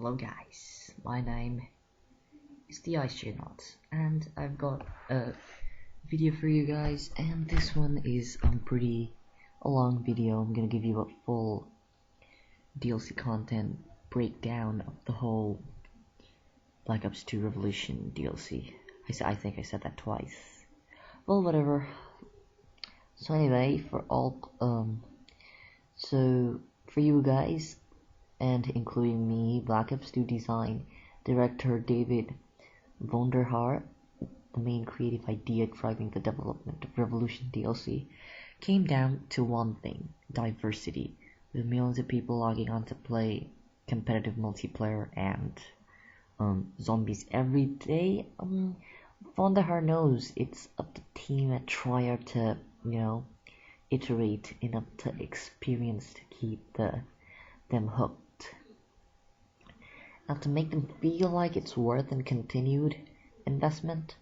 Hello guys, my name is Dierise and I've got a video for you guys, and this one is pretty a long video. I'm gonna give you a full DLC content breakdown of the whole Black Ops 2 Revolution DLC. I think I said that twice. Well, whatever. So anyway, so for you guys, and including me, Black Ops 2 design director David Vonderhaar, the main creative idea driving the development of Revolution DLC, came down to one thing: diversity. With millions of people logging on to play competitive multiplayer and zombies every day, Vonderhaar knows it's up to team at Trier to, iterate enough to experience to keep them hooked. Now, to make them feel like it's worth and continued investment,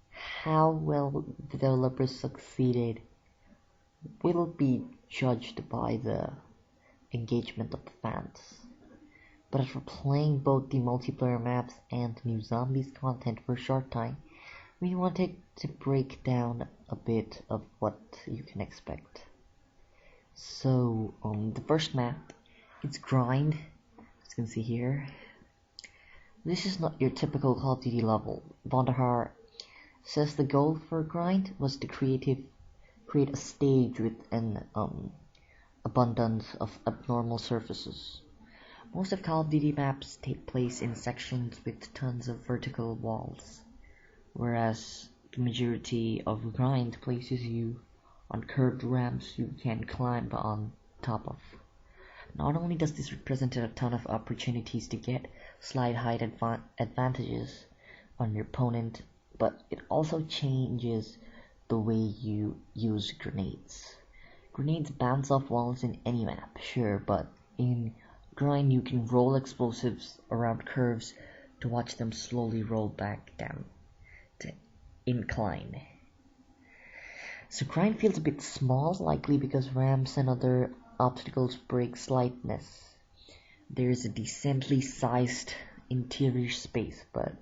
how well the developers succeeded will be judged by the engagement of the fans. But after playing both the multiplayer maps and new zombies content for a short time, we wanted to break down a bit of what you can expect. So, the first map, it's Grind, as you can see here. This is not your typical Call of Duty level. Vonderhaar says the goal for Grind was to create a stage with an abundance of abnormal surfaces. Most of Call of Duty maps take place in sections with tons of vertical walls, whereas the majority of Grind places you on curved ramps you can climb on top of. Not only does this represent a ton of opportunities to get slight height advantages on your opponent, but it also changes the way you use grenades. Grenades bounce off walls in any map, sure, but in Grind you can roll explosives around curves to watch them slowly roll back down to incline. So Grind feels a bit small, likely because ramps and other obstacles break slightness. There is a decently sized interior space, but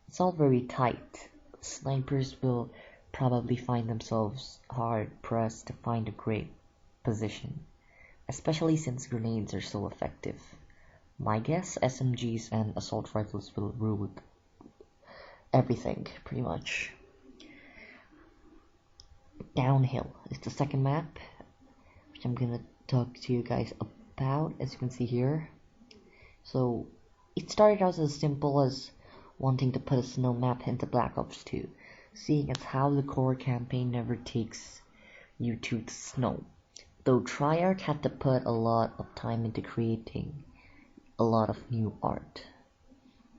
it's all very tight. Snipers will probably find themselves hard pressed to find a great position, especially since grenades are so effective. My guess, SMGs and assault rifles will rule everything, pretty much. Downhill is the second map, which I'm gonna talk to you guys about, as you can see here. So it started out as simple as wanting to put a snow map into Black Ops 2, seeing as how the core campaign never takes you to the snow. Though Triarch had to put a lot of time into creating a lot of new art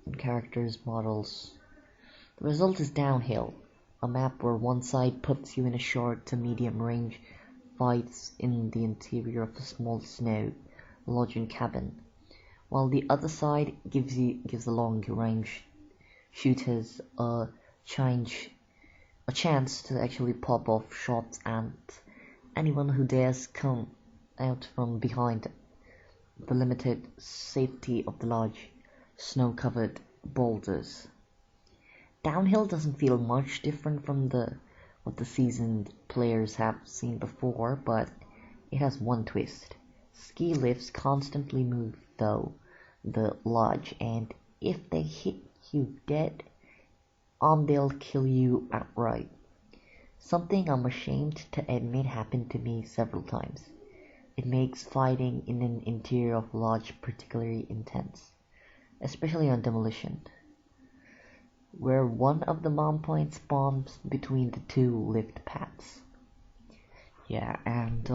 and characters, models. The result is Downhill, a map where one side puts you in a short to medium range fights in the interior of a small snow lodging cabin, while the other side gives the long range shooters a chance to actually pop off shots at anyone who dares come out from behind the limited safety of the large snow-covered boulders. Downhill doesn't feel much different from what the seasoned players have seen before, but it has one twist. Ski lifts constantly move through the lodge, and if they hit you dead, they'll kill you outright. Something I'm ashamed to admit happened to me several times. It makes fighting in an interior of lodge particularly intense, especially on demolition, where one of the bomb points spawns between the two lift paths. Yeah, and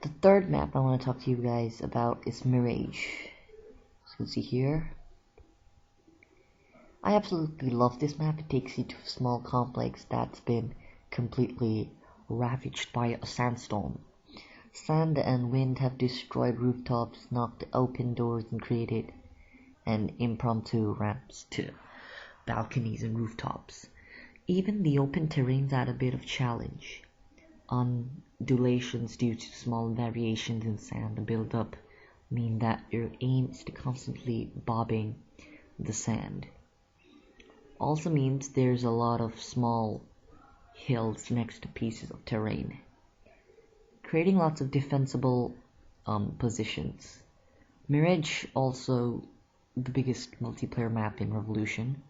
the third map I want to talk to you guys about is Mirage. As you can see here, I absolutely love this map. It takes you to a small complex that's been completely ravaged by a sandstorm. Sand and wind have destroyed rooftops, knocked open doors, and created an impromptu ramps to balconies and rooftops. Even the open terrains add a bit of challenge. Undulations due to small variations in sand build up mean that your aim is to constantly bobbing the sand. Also means there's a lot of small hills next to pieces of terrain, creating lots of defensible positions. Mirage, also the biggest multiplayer map in Revolution.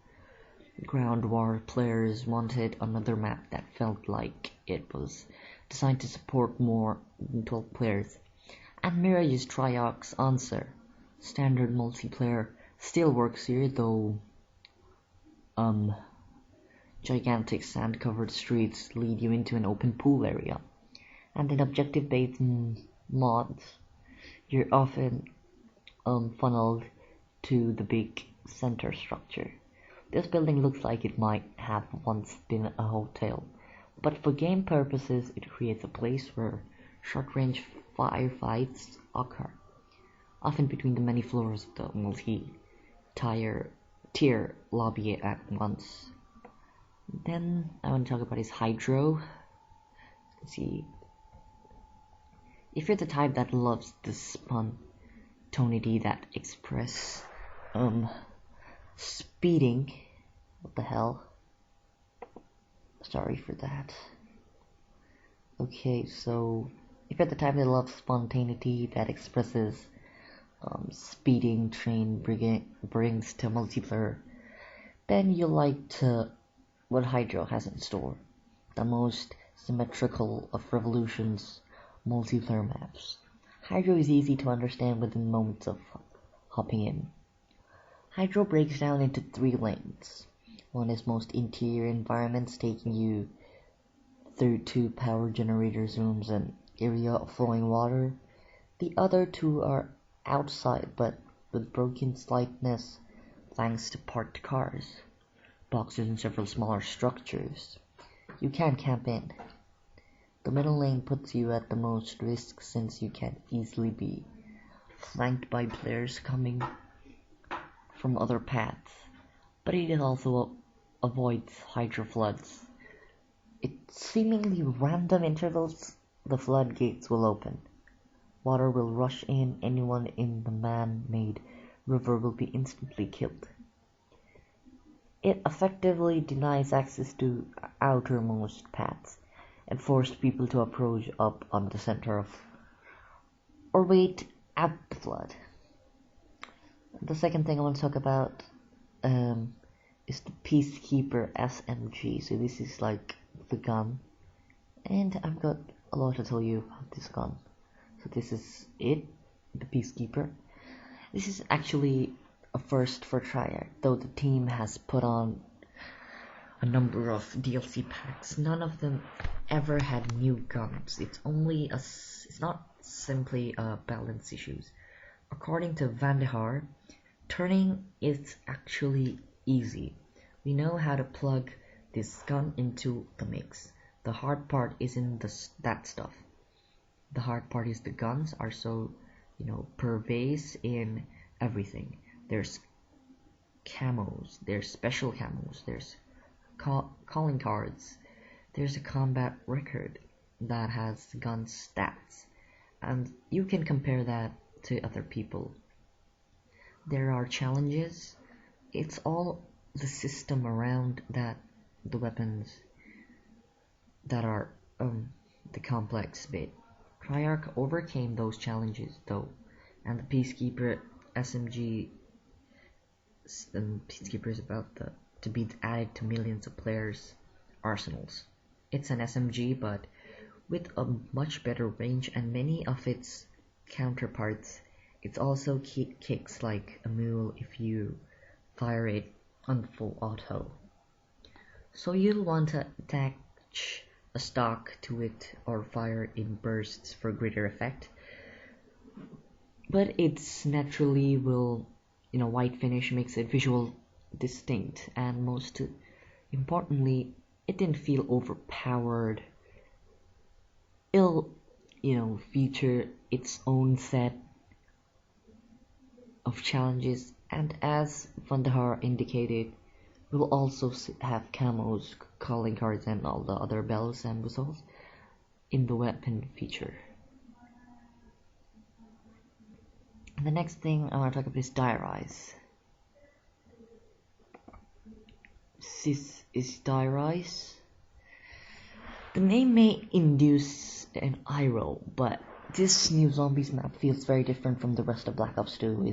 Ground War players wanted another map that felt like it was designed to support more than 12 players, and Mirage's Triarch's answer. Standard multiplayer still works here, though gigantic sand-covered streets lead you into an open pool area, and in objective-based mods, you're often funneled to the big center structure. This building looks like it might have once been a hotel, but for game purposes it creates a place where short-range firefights occur, often between the many floors of the multi-tier lobby at once. Then I want to talk about his Hydro. Let's see. If you're the type that loves the spontaneity that express speeding, what the hell? Sorry for that. Okay, so if you're the type that loves spontaneity that expresses speeding train brings to multiplayer, then you'll like what Hydro has in store. The most symmetrical of Revolution's multiplayer maps. Hydro is easy to understand within moments of hopping in. Hydro breaks down into 3 lanes. One is most interior environments, taking you through 2 power generators rooms and area of flowing water. The other 2 are outside, but with broken slightness thanks to parked cars, boxes, and several smaller structures. You can't camp in. The middle lane puts you at the most risk since you can easily be flanked by players coming from other paths, but it also avoids hydro floods. At seemingly random intervals, the floodgates will open. Water will rush in, anyone in the man-made river will be instantly killed. It effectively denies access to outermost paths and forced people to approach up on the center of or wait at the flood. The second thing I want to talk about is the Peacekeeper SMG. So this is like the gun, and I've got a lot to tell you about this gun. So this is it, the Peacekeeper. This is actually a first for Triarch, though the team has put on a number of DLC packs. None of them ever had new guns. It's not simply balance issues. According to Vandehar, turning is actually easy. We know how to plug this gun into the mix. The hard part isn't that stuff. The hard part is the guns are so, pervasive in everything. There's camos, there's special camos, there's calling cards, there's a combat record that has gun stats, and you can compare that to other people. There are challenges. It's all the system around that, the weapons that are the complex bit. Triarch overcame those challenges though, and the Peacekeeper SMG Peacekeeper is about to be added to millions of players' arsenals. It's an SMG, but with a much better range and many of its counterparts. It also kicks like a mule if you fire it on full auto. So you'll want to attach a stock to it or fire in bursts for greater effect. But it's naturally white finish makes it visual distinct, and most importantly, it didn't feel overpowered. It'll feature its own set of challenges, and as Vandehar indicated, we'll also have camos, calling cards, and all the other bells and whistles in the weapon feature. The next thing I want to talk about is Dierise. This is Dierise. The name may induce an eye roll, but this new zombies map feels very different from the rest of Black Ops 2.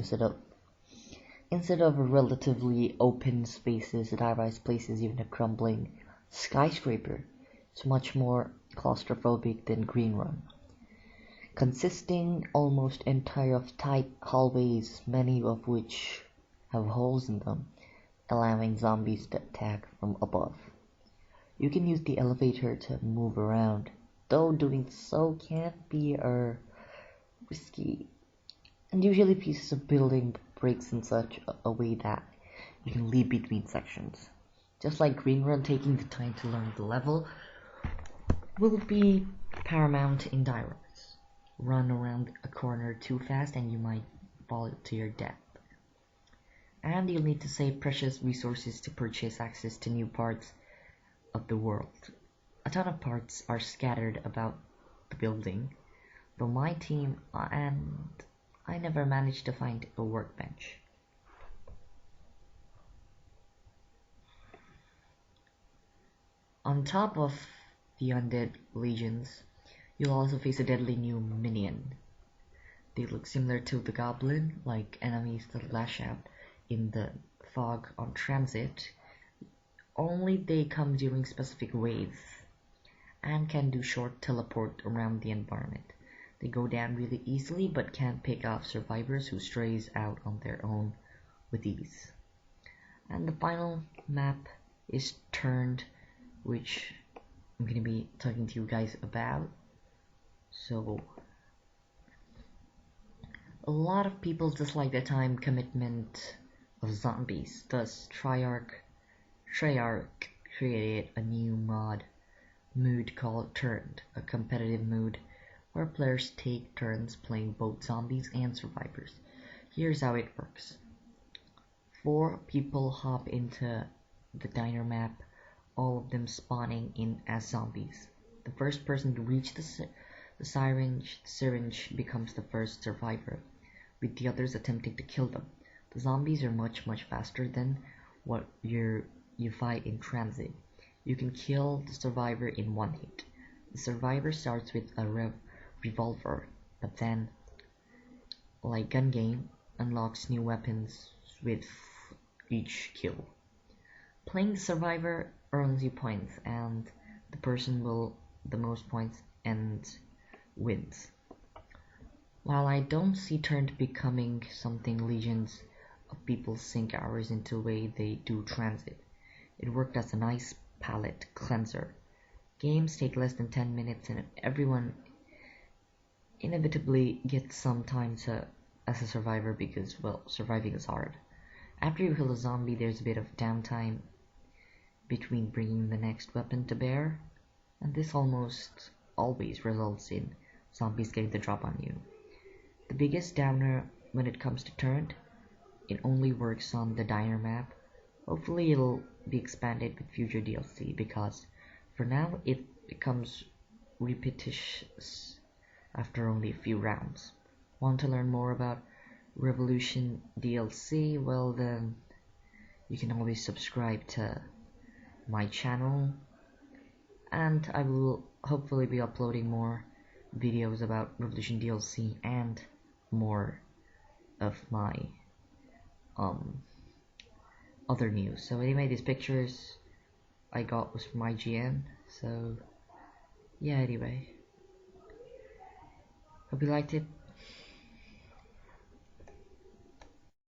Instead of relatively open spaces, Dierise places even a crumbling skyscraper. It's much more claustrophobic than Green Run, consisting almost entirely of tight hallways, many of which have holes in them, allowing zombies to attack from above. You can use the elevator to move around, though doing so can be risky, and usually pieces of building breaks in such a way that you can leap between sections. Just like Green Run, taking the time to learn the level will be paramount in Dierise. Run around a corner too fast and you might fall to your death. And you'll need to save precious resources to purchase access to new parts of the world. A ton of parts are scattered about the building, though my team and I never managed to find a workbench. On top of the undead legions, you'll also face a deadly new minion. They look similar to the goblin, like enemies that lash out in the fog on transit, only they come during specific waves and can do short teleport around the environment. They go down really easily but can pick off survivors who strays out on their own with ease. And the final map is Turned, which I'm going to be talking to you guys about. So, a lot of people dislike the time commitment of zombies, thus Treyarch created a new mood called Turned, a competitive mood where players take turns playing both zombies and survivors. Here's how it works. 4 people hop into the diner map, all of them spawning in as zombies. The first person to reach the syringe becomes the first survivor, with the others attempting to kill them. The zombies are much faster than what you fight in transit. You can kill the survivor in one hit. The survivor starts with a revolver, but then, like gun game, unlocks new weapons with each kill. Playing the survivor earns you points, and the person with the most points and wins. While I don't see Turned becoming something legions of people sink hours into the way they do transit, it worked as a nice palate cleanser. Games take less than 10 minutes and everyone inevitably gets some time as a survivor because, well, surviving is hard. After you kill a zombie, there's a bit of downtime between bringing the next weapon to bear, and this almost always results in zombies getting the drop on you. The biggest downer when it comes to Turned, it only works on the diner map. Hopefully it'll be expanded with future DLC, because for now it becomes repetitious after only a few rounds. Want to learn more about Revolution DLC? Well then, you can always subscribe to my channel, and I will hopefully be uploading more videos about Revolution DLC and more of my other news. So anyway, these pictures I got was from IGN, so yeah, anyway, hope you liked it.